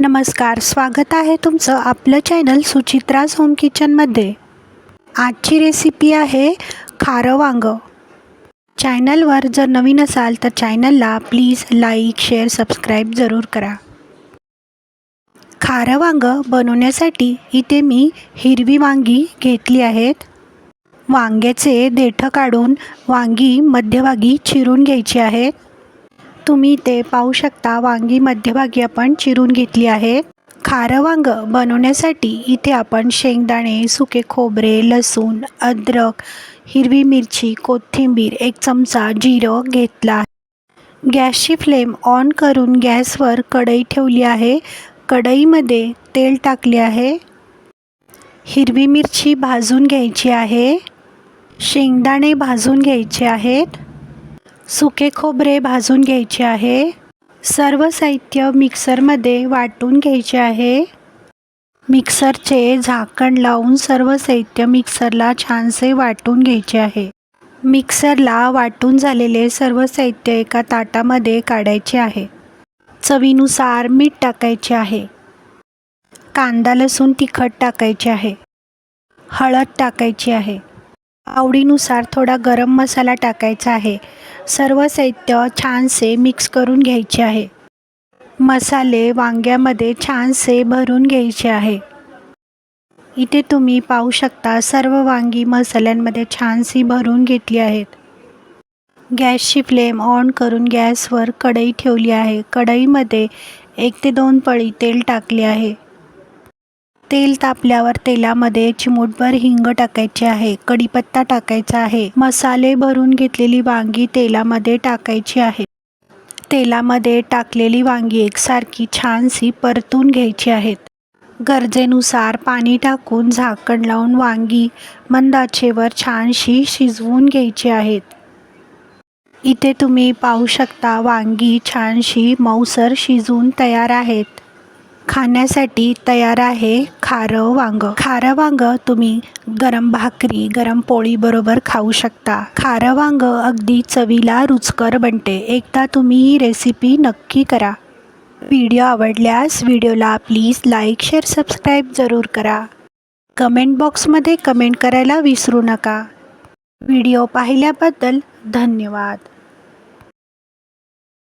नमस्कार, स्वागत आहे तुमचं आपलं चॅनल सुचित्राज होम किचनमध्ये। आजची रेसिपी आहे खारं वांगं। चॅनलवर जर नवीन असाल तर चॅनलला प्लीज लाईक, शेअर, सबस्क्राईब जरूर करा। खारं वांगं बनवण्यासाठी इथे मी हिरवी वांगी घेतली आहेत। वांग्याचे देठ काढून वांगी मध्यभागी चिरून घ्यायची आहेत। तुम्ही ते पाहू शकता, वांगी मध्यभागी आपण चिरून घेतली आहेत। खारं वांगं बनवण्यासाठी इथे आपण शेंगदाणे, सुके खोबरे, लसूण, अद्रक, हिरवी मिरची, कोथिंबीर, 1 चमचा जिरं घेतला। गॅसची फ्लेम ऑन करून गॅसवर कढई ठेवली आहे। कढईमध्ये तेल टाकले आहे। हिरवी मिरची भाजून घ्यायची आहे। शेंगदाणे भाजून घ्यायचे आहेत। सुके खोबरे भाजून घ्यायचे आहे। सर्व साहित्य मिक्सरमध्ये वाटून घ्यायचे आहे। मिक्सरचे झाकण लावून सर्व साहित्य मिक्सरला छानसे वाटून घ्यायचे आहे। मिक्सरला वाटून झालेले सर्व साहित्य एका ताटामध्ये काढायचे आहे। चवीनुसार मीठ टाकायचे आहे। कांदा लसूण तिखट टाकायचे आहे। हळद टाकायची आहे। आवडीनुसार थोडा गरम मसाला टाकायचा आहे। सर्व साहित्य छानसे मिक्स करून घ्यायचे आहे। मसाले वांग्यामध्ये छानसे भरून घ्यायचे आहे। इथे तुम्ही पाहू शकता, सर्व वांगी मसाल्यांमध्ये छानशी भरून घेतली आहेत। गॅसची फ्लेम ऑन करून गॅसवर कढई ठेवली आहे। कढईमध्ये 1 ते 2 पळी तेल टाकले आहे। तेल तापल्यावर तेलामध्ये चिमूटभर हिंग टाकायचे आहे। कढीपत्ता टाकायचा आहे। मसाले भरून घेतलेली वांगी तेलामध्ये टाकायची आहे। तेलामध्ये टाकलेली वांगी एकसारखी छानशी परतून घ्यायची आहेत। गरजेनुसार पाणी टाकून झाकण लावून वांगी मंद आचेवर छानशी शिजवून घ्यायची आहेत। इथे तुम्ही पाहू शकता, वांगी छानशी मऊसर शिजून तयार आहेत। खाण्यासाठी तयार आहे खारं वांगं। खारं वांगं तुम्ही गरम भाकरी, गरम पोळी बरोबर खाऊ शकता। खारं वांगं अगदी चवीला रुचकर बनते। एकदा तुम्ही ही रेसिपी नक्की करा। व्हिडिओ आवडल्यास व्हिडिओला प्लीज लाईक, शेअर, सबस्क्राईब जरूर करा। कमेंट बॉक्समध्ये कमेंट करायला विसरू नका। व्हिडिओ पाहिल्याबद्दल धन्यवाद।